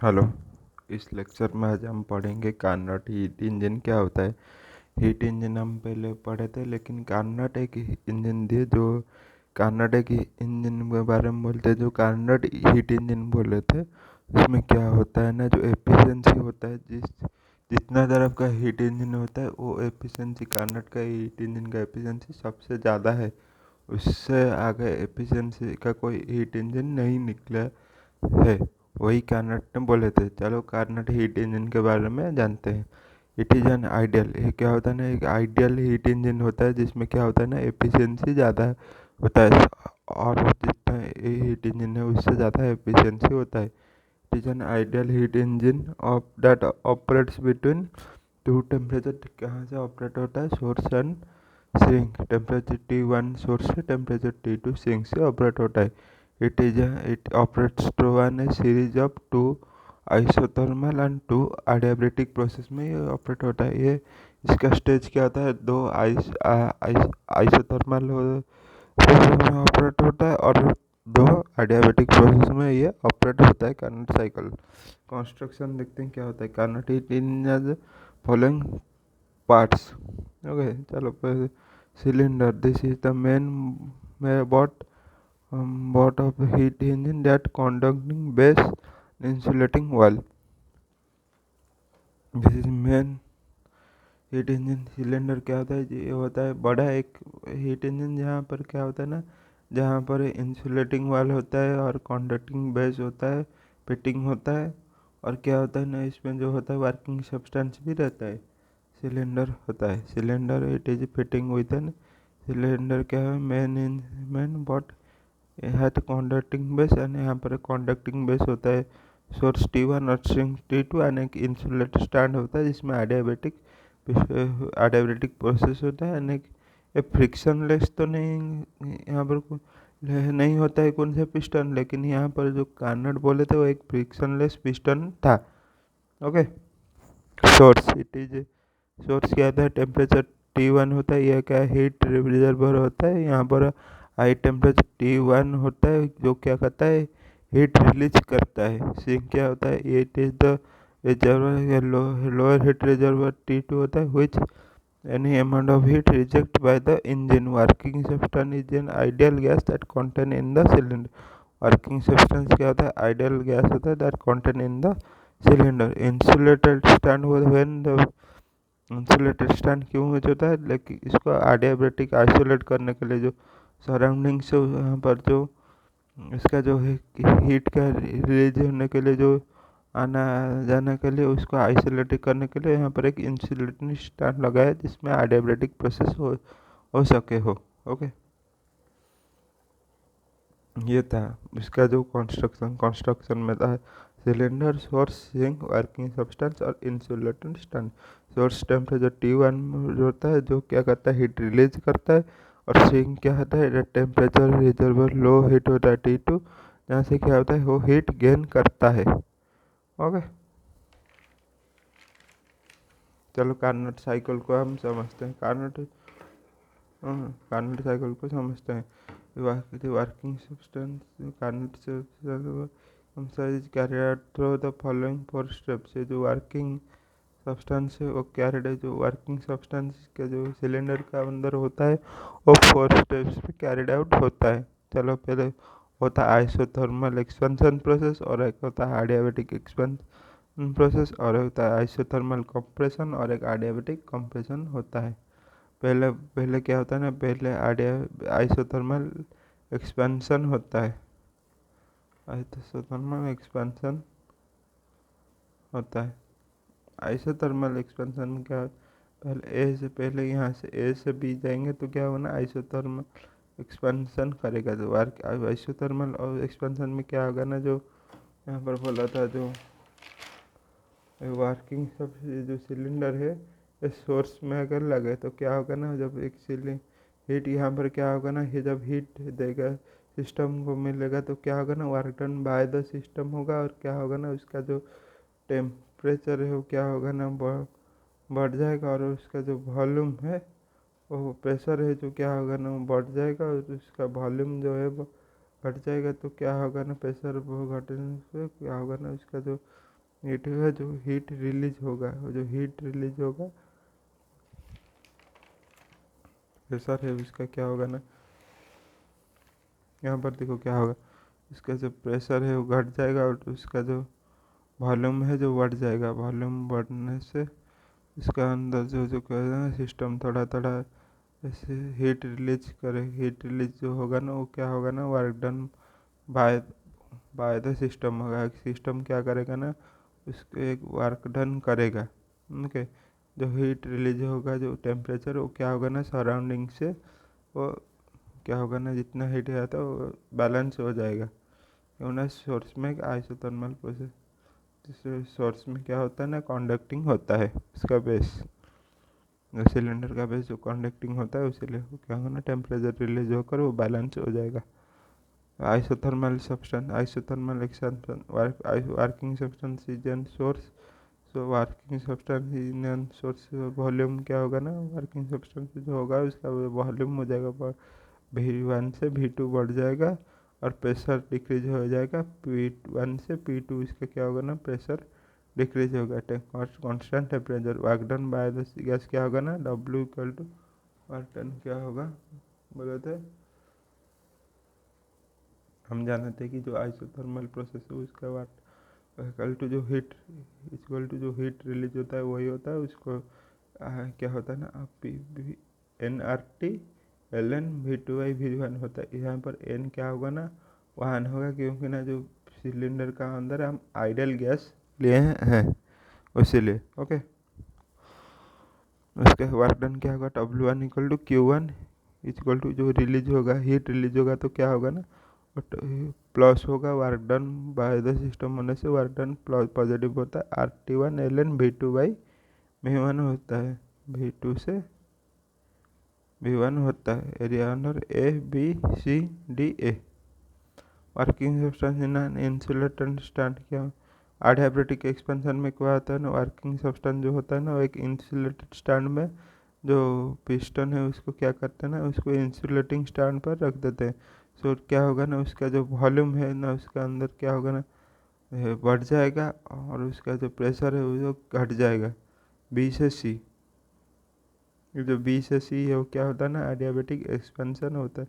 Hello. इस lecture में आज हम पढ़ेंगे कार्नोट हीट इंजन क्या होता है। हीट इंजन हम पहले पढ़े थे, लेकिन कार्नोट एक इंजन थी जो कार्नोट एक इंजन के बारे में बोलते हैं जो कार्नोट हीट इंजन बोले थे। उसमें क्या होता है ना, जो एफिशिएंसी होता है, जितना तरफ का हीट इंजन होता है वो एफिशिएंसी कार्नोट का हीट इंजन का एफिशिएंसी सबसे ज़्यादा है। उससे आगे एफिशिएंसी का कोई हीट इंजन नहीं निकला है। वही कार्नट ने बोले थे। चलो कार्नट हीट इंजन के बारे में जानते हैं। इट इज़ एन आइडियल, ये क्या होता है ना, एक आइडियल हीट इंजन होता है जिसमें क्या होता है ना, एफिशिएंसी ज़्यादा होता है, और जितना ये हीट इंजन है उससे ज़्यादा एफिशिएंसी होता है। It is an ideal heat engine of that operates between two temperature. कहाँ से ऑपरेट होता है? Source and sink. Temperature T1 source से, टेम्परेचर T2 सिंक से ऑपरेट होता है। It operates through one a series of two isothermal and two adiabatic process में ये ऑपरेट होता है। ये इसका स्टेज क्या होता है? दो आइसोथर्मल प्रोसेस में ऑपरेट होता है और दो अडियाबेटिक प्रोसेस में ये ऑपरेट होता है। कार्नोट साइकिल कंस्ट्रक्शन देखते हैं क्या होता है। Carnot in following parts. Okay, चलो पहले cylinder. This is the main bot of heat engine that conducting base insulating wall. This is main heat engine. Cylinder क्या होता है? ये होता है बड़ा एक हीट इंजन जहाँ पर क्या होता है ना, जहाँ पर इंसुलेटिंग वाल होता है और कंडक्टिंग बेस होता है, फिटिंग होता है, और क्या होता है ना, इसमें जो होता है वर्किंग सब्सटेंस भी रहता है। सिलेंडर होता है। Cylinder it is fitting with an cylinder क्या है? Main bot hat conducting base, and यहाँ पर कंडक्टिंग बेस होता है सोर्स T1 और सिंक T2, एंड एक इंसुलेटर स्टैंड होता है जिसमें एडियाबेटिक प्रोसेस होता है। एंड एक फ्रिक्शनलेस तो नहीं यहाँ पर नहीं होता है कौन सा पिस्टन, लेकिन यहाँ पर जो कार्नट बोले थे वो एक फ्रिक्शनलेस पिस्टन था। Okay. Source it is source क्या होता है? टेम्परेचर T1 होता है, यह क्या हीट रिजर्वर होता है। यहाँ पर हाई टेम्परेचर T1 होता है जो क्या करता है? हीट रिलीज करता है। सिंक क्या होता है? It is the reservoir, lower heat reservoir T2 होता है, विच any amount of heat rejected by the engine. Working substance is an ideal gas that contain in the cylinder. Working substance क्या होता है? आइडियल गैस होता है that contain in the cylinder. Insulated stand when the insulated stand क्यों use होता है? लेकिन इसको एडियाबेटिक आइसोलेट करने के लिए, जो सराउंडिंग से यहाँ पर जो इसका जो है हीट का रिलीज होने के लिए, जो आना जाने के लिए, उसको आइसोलेट करने के लिए यहाँ पर एक इंसुलेटिंग स्टैंड लगा है जिसमें एडियाबेटिक प्रोसेस हो सके हो। ओके, ये था इसका जो कंस्ट्रक्शन में था। Cylinder, source, sink, working substance और insulated stand. Source temperature T1 होता है जो क्या करता है? हीट रिलीज करता है। और सिंक क्या होता है? टेम्परेचर रिजर्वर लो हीट होता है T2, जहाँ से क्या होता है? वो हीट गेन करता है। ओके, चलो कार्नोट साइकिल को हम समझते हैं। कार्नोट साइकिल को समझते हैं। Working substance Carnot carried out through the following four steps. ये जो वर्किंग सब्सटेंस है वो कैरिड है, जो वर्किंग सब्सटेंस का जो सिलेंडर का अंदर होता है वो फोर स्टेप्स पे कैरिड आउट होता है। चलो पहले होता है आइसोथर्मल एक्सपेंशन प्रोसेस, और एक होता है एडियाबेटिक एक्सपेंशन प्रोसेस, और होता है आइसोथर्मल कंप्रेशन, और एक एडियाबेटिक कंप्रेशन होता है। पहले पहले क्या होता है ना, पहले आइसोथर्मल एक्सपेंशन होता है। आइसोथर्मल एक्सपेंशन होता है। आइसोथर्मल एक्सपेंशन क्या? पहले ए से, पहले यहाँ से ए से बी जाएंगे तो क्या होगा ना, आइसोथर्मल एक्सपेंशन करेगा। तो वर्क आइसोथर्मल और एक्सपेंशन में क्या होगा ना, जो यहाँ पर बोला था, जो वर्किंग सब जो सिलेंडर है इस सोर्स में अगर लगे तो क्या होगा ना, जब एक हीट यहाँ पर क्या होगा ना, ये जब हीट देगा सिस्टम को मिलेगा तो क्या होगा ना, work done by the system होगा। और क्या होगा ना, उसका जो टेम्परेचर है वो क्या होगा ना, बढ़ जाएगा, और उसका जो वॉल्यूम है, वो प्रेशर है जो क्या होगा ना, वो बढ़ जाएगा, और उसका वॉल्यूम जो है वो घट जाएगा। तो क्या होगा ना, प्रेशर वो घटने से क्या होगा ना, उसका जो हीट होगा, जो हीट रिलीज होगा, जो हीट रिलीज होगा प्रेशर है उसका क्या होगा ना, यहाँ पर देखो क्या होगा, इसका जो प्रेशर है वो घट जाएगा और उसका जो वॉल्यूम है जो बढ़ जाएगा। वॉल्यूम बढ़ने से इसका अंदर जो कहते हैं सिस्टम थोड़ा थोड़ा जैसे हीट रिलीज करे, हीट रिलीज जो होगा ना वो क्या होगा ना, work done bye bye the system होगा। सिस्टम क्या करेगा ना, उसको एक वर्क डन करेगा। ओके, जो हीट रिलीज होगा, जो टेम्परेचर वो क्या होगा ना, सराउंडिंग से वो क्या होगा ना, जितना हीट आता है वो बैलेंस हो जाएगा। क्यों ना सोर्स में एक आइसोथर्मल प्रोसेस, जिससे सोर्स में क्या होता है ना, कंडक्टिंग होता है इसका बेस, सिलेंडर का बेस जो कंडक्टिंग होता है, इसीलिए क्या होगा ना, टेम्परेचर रिलीज होकर वो बैलेंस हो जाएगा। Isothermal substance, isothermal expansion, working substance is an source. So working substance in an source, volume क्या होगा ना, वर्किंग सब्सटेंस जो होगा उसका वॉल्यूम हो जाएगा, V1 से V2 बढ़ जाएगा और प्रेशर डिक्रीज हो जाएगा। P1 से P2 इसका क्या होगा ना, प्रेशर डिक्रीज होगा। Constant temperature work done by the gas क्या होगा ना, W equal to work done क्या होगा बोले थे, हम जानते हैं कि जो आइसोथर्मल प्रोसेस है उसका वर्क इक्वल टू जो हीट, इक्वल टू जो हीट रिलीज होता है वही होता है। उसको क्या होता है ना, NRT ln/V2/V1 होता है। यहाँ पर n क्या होगा ना, 1 होगा, क्योंकि ना जो सिलेंडर का अंदर हम आइडियल गैस लिए हैं इसीलिए। ओके, उसके वर्क डन क्या होगा, W1 equal to Q1 equal to जो रिलीज होगा, हीट रिलीज होगा तो क्या होगा ना, प्लस होगा work done by the system होने से वर्क डन प्लस पॉजिटिव होता है। RT1 ln/V2/V1 होता है, V2 से V1 होता है। Area under ABCDA। Working substance in an insulated stand क्या, एडियाबैटिक एक्सपेंशन में क्या होता है ना, वर्किंग सब्सटेंस जो होता है ना वो एक इंसुलेटेड स्टैंड में जो पिस्टन है उसको क्या करते हैं ना, उसको इंसुलेटिंग स्टैंड पर रख देते हैं। सो क्या होगा ना, उसका जो वॉल्यूम है ना उसका अंदर क्या होगा ना, बढ़ जाएगा और उसका जो प्रेशर है वो जो घट जाएगा B से C। जो B से C है वो क्या होता है ना, एडियाबैटिक एक्सपेंशन होता है।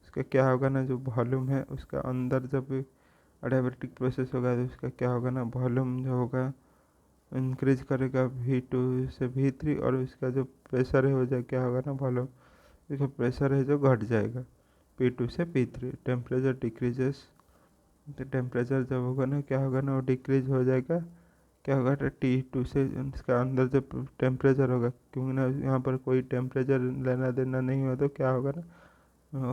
उसका क्या होगा ना, जो वॉल्यूम है उसका अंदर जब एडियाबैटिक प्रोसेस होगा तो उसका क्या होगा ना, वॉल्यूम जो होगा इंक्रीज करेगा V2 से V3 और उसका जो प्रेशर है वो जो क्या होगा ना, वॉल्यूम उसका प्रेशर है जो घट जाएगा P2 से P3। टेम्परेचर डिक्रीजेस, तो टेम्परेचर जब होगा ना क्या होगा ना, वो डिक्रीज हो जाएगा। क्या होगा तो T2 से इसका अंदर जब टेम्परेचर होगा, क्योंकि ना यहाँ पर कोई टेम्परेचर लेना देना नहीं हो तो क्या होगा ना,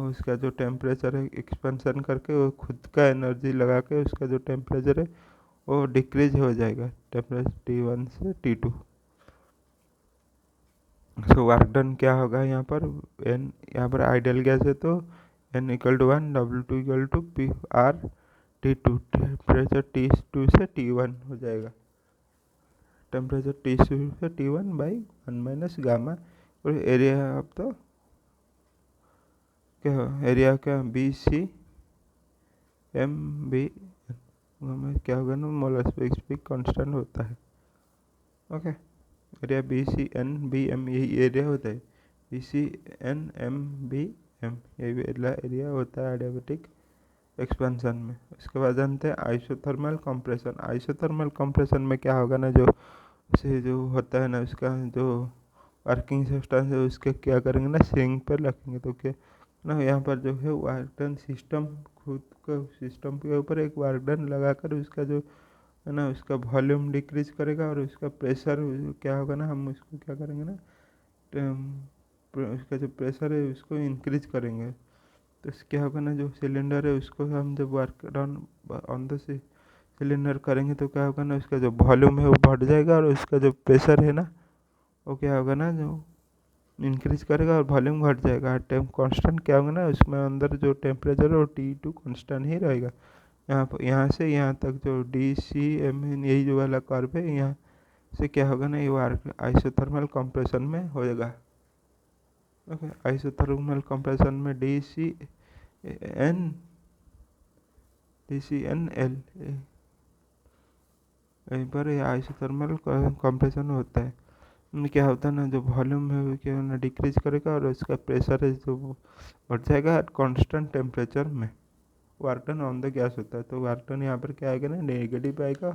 उसका जो टेम्परेचर है एक्सपेंशन करके वो खुद का एनर्जी लगा के उसका जो टेम्परेचर है वो डिक्रीज हो जाएगा टेम्परेचर T1 से T2। सो वर्क डन क्या होगा यहाँ पर, n यहाँ पर आइडियल गैस है तो n equal to 1, W2 equal to PR T2। Temperature T2 से T1 हो जाएगा, टेम्परेचर T2 से T1 बाई 1 माइनस गामा। और एरिया अब तो क्या एरिया क्या, BCM/B क्या होगा ना, मोलर स्पेसिफिक कांस्टेंट होता है। ओके, एरिया BCN/BM यही एरिया होता है, BCN/M/BM यही एरिया होता है एडियाबैटिक एक्सपेंशन में। उसके बाद जानते हैं आइसोथर्मल कंप्रेशन। आइसोथर्मल कंप्रेशन में क्या होगा ना, जो से जो होता है ना उसका जो वर्किंग सब्सटेंस है उसके क्या करेंगे ना, सिंक पर रखेंगे तो क्या ना, यहाँ पर जो है वार्डन सिस्टम खुद का सिस्टम के ऊपर एक वार्डन लगाकर उसका जो है ना उसका वॉल्यूम डिक्रीज करेगा और उसका प्रेशर क्या होगा ना, हम उसको क्या करेंगे ना, उसका जो प्रेशर है उसको इंक्रीज करेंगे। तो क्या होगा ना, जो सिलेंडर है उसको हम जब work down on the cylinder करेंगे तो क्या होगा ना, उसका जो वॉल्यूम है वो बढ़ जाएगा और उसका जो प्रेशर है ना वो क्या होगा ना, जो इंक्रीज करेगा और वॉल्यूम घट जाएगा। टेम कांस्टेंट क्या होगा ना, उसमें अंदर जो टेम्परेचर है वो T2 कांस्टेंट ही रहेगा। यहाँ पर यहाँ से यहाँ तक जो DCM यही जो वाला कर्व है, यहाँ से क्या होगा ना, ये वर्क आइसोथर्मल कंप्रेशन में होएगा। ओके, आइसोथर्मल कंप्रेशन में DCNL यहीं पर ये आइसोथर्मल कंप्रेशन होता है। क्या होता है ना, जो वॉल्यूम है वो क्या है ना डिक्रीज करेगा और उसका प्रेशर है जो बढ़ जाएगा एट कॉन्स्टेंट टेम्परेचर में। Work done on the gas होता है, तो वर्क डन यहाँ पर क्या आएगा ना, नेगेटिव आएगा।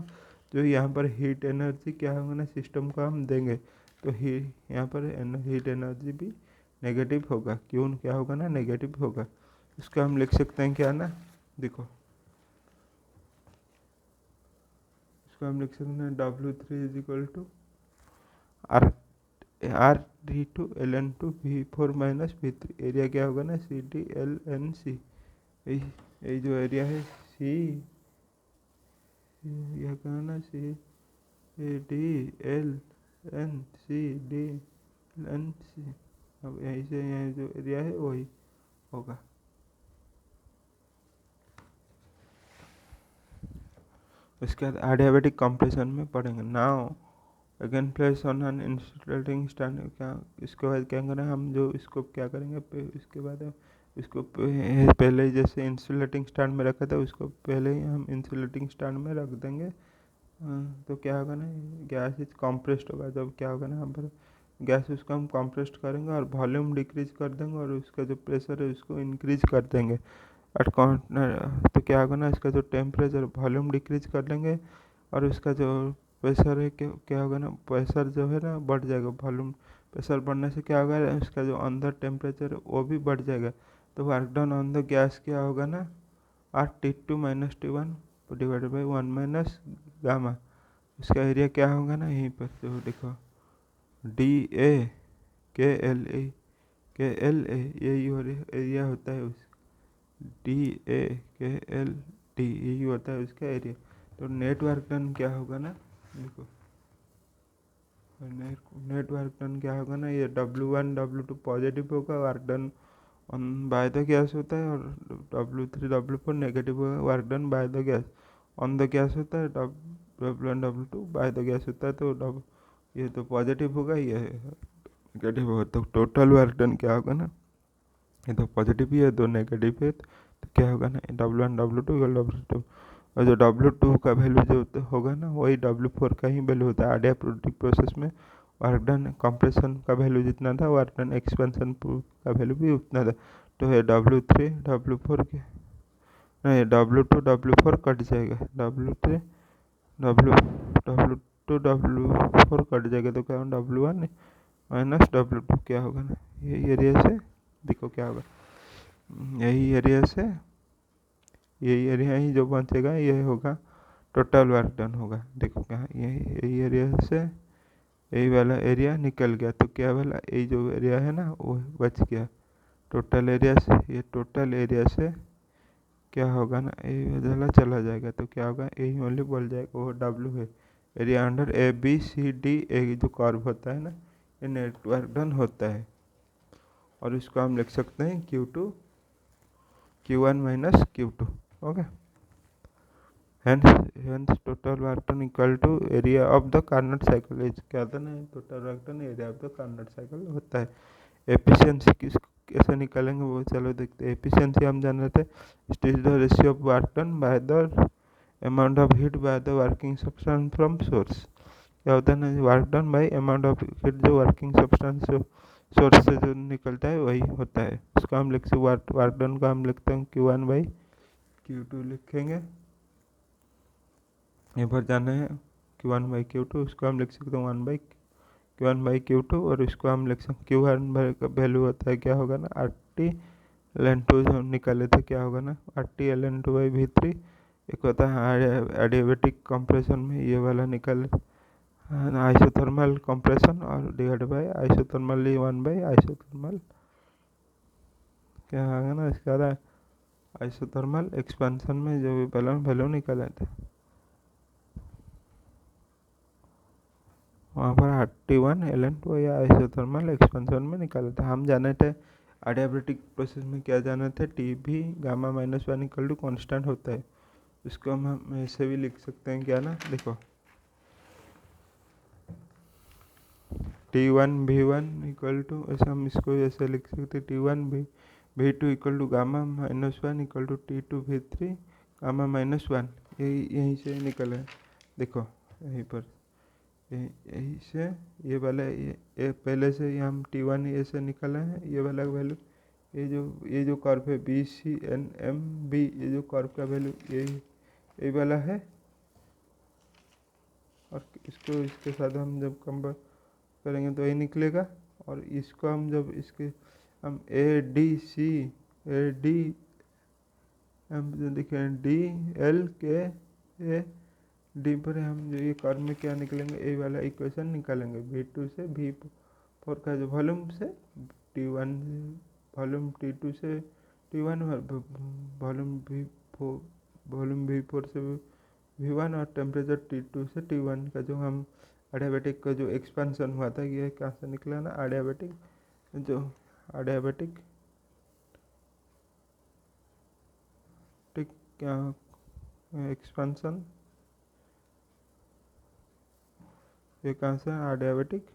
जो यहाँ पर हीट एनर्जी क्या होगा ना सिस्टम को हम देंगे, तो यहाँ पर हीट एनर्जी भी नेगेटिव होगा। क्यों क्या होगा ना, नेगेटिव होगा। इसका हम लिख सकते हैं क्या ना, देखो इसको हम लिख सकते हैं W3 is equal to R3 2 ln2 V4 minus V3। Area क्या होगा ना CDLNC। यही जो एरिया है सी, यह कहा ना CDLNC। अब यहीं से यह जो एरिया है वही होगा। उसके बाद एडियाबेटिक कंप्रेशन में पढ़ेंगे। Now again place on an insulating stand. क्या इसके बाद क्या करें हम, जो इसको क्या करेंगे इसके बाद इसको पहले जैसे इंसुलेटिंग स्टैंड में रखा था उसको पहले ही हम इंसुलेटिंग स्टैंड में रख देंगे। तो क्या होगा ना, गैस इज कॉम्प्रेस्ड होगा। जब क्या होगा ना, हम पर गैस उसको हम कॉम्प्रेस्ड करेंगे और वॉल्यूम डिक्रीज कर देंगे और उसका जो प्रेशर है उसको इंक्रीज कर देंगे एट तो क्या होगा ना, इसका जो टेम्परेचर वॉल्यूम डिक्रीज कर लेंगे और उसका जो प्रेशर है क्या होगा ना, प्रेशर जो है ना बढ़ जाएगा। वॉल्यूम प्रेशर बढ़ने से क्या होगा, उसका जो अंदर टेम्परेचर है वो भी बढ़ जाएगा। तो work done on the gas क्या होगा ना, R T2 minus T1 divided by 1 minus gamma. इसका एरिया क्या होगा ना, यहीं पर तो देखो DA यही एरिया होता है उस DA यही होता है उसका एरिया। तो नेटवर्क टन क्या होगा ना, देखो नेटवर्क टन क्या होगा ना, ये W1 W2 पॉजिटिव होगा work done on by the gas होता है, और W3 W4 नेगेटिव होगा work done by the gas on the gas होता है। W1 W2 bye the gas होता है, तो ये तो पॉजिटिव होगा, ये नेगेटिव होगा। तो टोटल वर्क डन क्या होगा ना, ये तो पॉजिटिव ही है, दो नेगेटिव है, तो क्या होगा ना W1 W2 W2। और जो W2 का वैल्यू जो होगा ना वही W4 का ही वैल्यू होता है। एडियाबेटिक प्रोसेस में वर्क डन कंप्रेशन का वैल्यू जितना था, वर्क डन एक्सपेंशन का वैल्यू भी उतना था। तो ये W3 W4 के नहीं, W2 W4 कट जाएगा, W3 W2 W4 कट जाएगा, तो क्या W1 माइनस W2 क्या होगा ना, यही एरिया से देखो क्या होगा, यही एरिया से यही एरिया ही जो बचेगा ये होगा टोटल वर्क डन होगा। देखो क्या, यही एरिया से यही वाला एरिया निकल गया, तो क्या वाला यही जो एरिया है ना वो बच गया टोटल एरिया से। ये टोटल एरिया से क्या होगा ना, यही वाला चला जाएगा, तो क्या होगा यही ओनली बोल जाएगा, वो W है। एरिया अंडर ABCD एक जो कर्व होता है ना, ये नेटवर्क डन होता है। और इसको हम लिख सकते हैं Q1 minus Q2। Okay, hence total work done equal to area of the Carnot cycle is क्या होता है ना, total work done area of the Carnot cycle होता है। एफिशिएंसी किस कैसे निकालेंगे वो चलो देखते हैं। एफिशिएंसी हम जान रहे थे, it is the ratio of work done by the amount of heat by the working substance from source. क्या होता है ना, work done bye amount of heat, जो वर्किंग सब्सटेंस सोर्स से जो निकलता है वही होता है। उसको हम लिख सकते, वर्क डन का हम लिखते हैं Q1 बाई Q2 लिखेंगे। यहाँ पर जाना है Q1 बाई Q2, उसको हम लिख सकते हैं Q1 बाई Q2, और इसको हम लिख सकते Q1 का वैल्यू होता है क्या होगा ना RT ln2 जो हम निकाले थे क्या होगा ना RT ln2 बाई V3। एक होता है एडियाबेटिक कंप्रेशन में ये वाला निकाले आइसोथर्मल कंप्रेशन, और divide by isothermal 1 by isothermal क्या होगा ना, इसका आइसोथर्मल एक्सपेंशन में जो भी पहले वैल्यू निकाले थे वहाँ पर RT1 ln2 या आइसोथर्मल एक्सपेंशन में निकाला था। हम जाने थे एडियाबेटिक प्रोसेस में क्या जाना था, TB gamma minus 1 equal to constant होता है। इसको हम ऐसे भी लिख सकते हैं क्या ना, देखो T1 V1 इक्वल टू, ऐसे हम इसको ऐसे लिख सकते T1 V2 equal to gamma minus 1 equal to T2 V3 gamma minus 1। यही से निकला है। देखो यहीं पर यहीं से ये वाला ये पहले से ही हम T1 ऐसे निकाले हैं, ये वाला वैल्यू, ये जो कर्व है BCNMB, ये जो कर्व का वैल्यू ये वाला है। और इसको इसके साथ हम जब कंपेयर करेंगे तो ये निकलेगा। और इसको हम जब इसके हम AD हम देखें DLK डी पर हम जो ये कर्व में क्या निकलेंगे, ये वाला इक्वेशन निकालेंगे। V2 से V4 का जो वॉल्यूम से T1, वॉल्यूम T2 से T1 और वॉल्यूम V4 से V1 और टेम्परेचर T2 से T1 का जो हम एडियाबैटिक का जो एक्सपेंशन हुआ था, ये कहाँ से निकला ना, एडियाबैटिक क्या एक्सपेंशन, ये कहाँ से एडियाबैटिक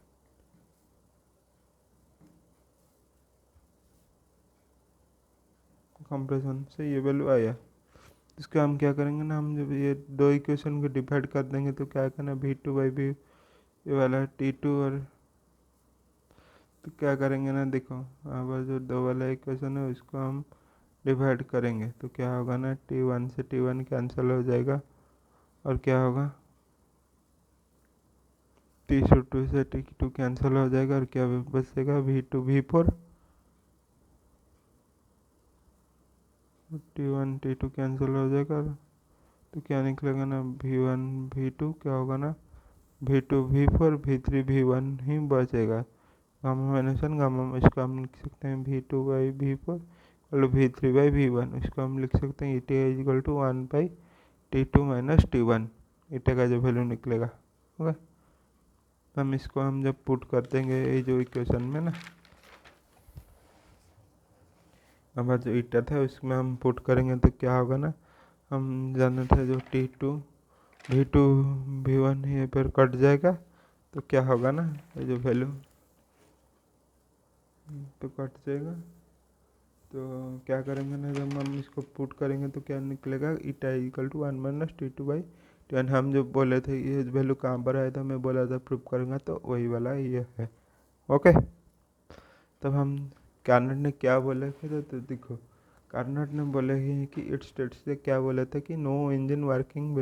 कंप्रेशन से ये वैल्यू आया। इसका हम क्या करेंगे ना, हम जब ये दो इक्वेशन को डिवाइड कर देंगे तो क्या करना, V2/V ये वाला T2 और तो क्या करेंगे ना, देखो अब जो दो वाला इक्वेशन है उसको हम डिवाइड करेंगे तो क्या होगा ना, T1 से T1 कैंसिल हो जाएगा और क्या होगा, T2 से T2 कैंसिल हो जाएगा और क्या बचेगा, V2 V4, T1 T2 cancel हो जाएगा तो क्या निकलेगा ना, V1 V2 क्या होगा ना, V2 V4 V3 V1 ही बचेगा। गामा माइनस वन गामा, इसको हम लिख सकते हैं V2/V4 V3/V1, इसको हम लिख सकते हैं ETA equal to 1/T2 minus T1, ETA का जो वैल्यू निकलेगा। ओके, हम इसको हम जब पुट कर देंगे ये जो इक्वेशन में ना, हमारा जो ईटा था उसमें हम पुट करेंगे तो क्या होगा ना, हम जाने थे जो T2 V2 V1 ये पर कट जाएगा तो क्या होगा ना, ये जो वैल्यू तो कट जाएगा। तो क्या करेंगे ना, जब हम इसको पुट करेंगे तो क्या निकलेगा, ईटा इक्वल टू 1 माइनस T2/T1। हम जो बोले थे ये वैल्यू कहाँ पर आया था, मैं बोला था प्रूफ करूँगा, तो वही वाला ये है। ओके, तब हम कार्नट ने क्या बोले थे, तो देखो कार्नट ने बोले हैं कि इट स्टेट्स से क्या बोला था कि no engine working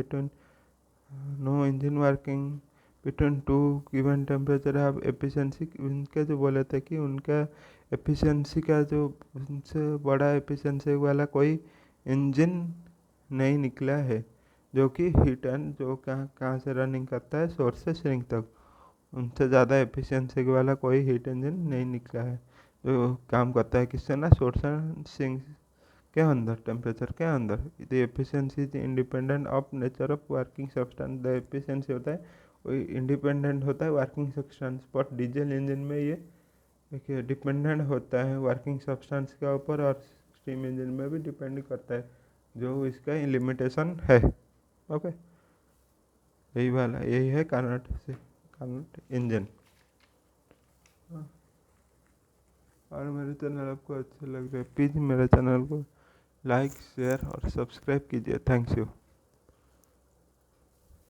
between two given temperature have efficiency. उनके जो बोले थे कि उनका एफिशिएंसी का जो उनसे बड़ा एफिशिएंसी वाला कोई इंजन नहीं निकला है, जो कि हीट एंड जो कहाँ से रनिंग करता है, सोर्स से सिंक तक, उनसे ज़्यादा एफिशिएंसी वाला कोई हीट इंजन नहीं निकला है जो काम करता है किससे ना, सोर्स एंड सिंक के अंदर, टेम्परेचर के अंदर। The efficiency is independent of nature of working substance. The efficiency होता है वही इंडिपेंडेंट होता है वर्किंग सब्सटेंस पर। डीजल इंजन में ये देखिए डिपेंडेंट होता है वर्किंग सब्सटेंस के ऊपर, और स्टीम इंजन में भी डिपेंड करता है, जो इसका लिमिटेशन है। ओके, यही है कार्नट इंजन। और मेरे चैनल आपको अच्छे लग रहे हैं, प्लीज़ मेरे चैनल को लाइक शेयर और सब्सक्राइब कीजिए। Thanks you.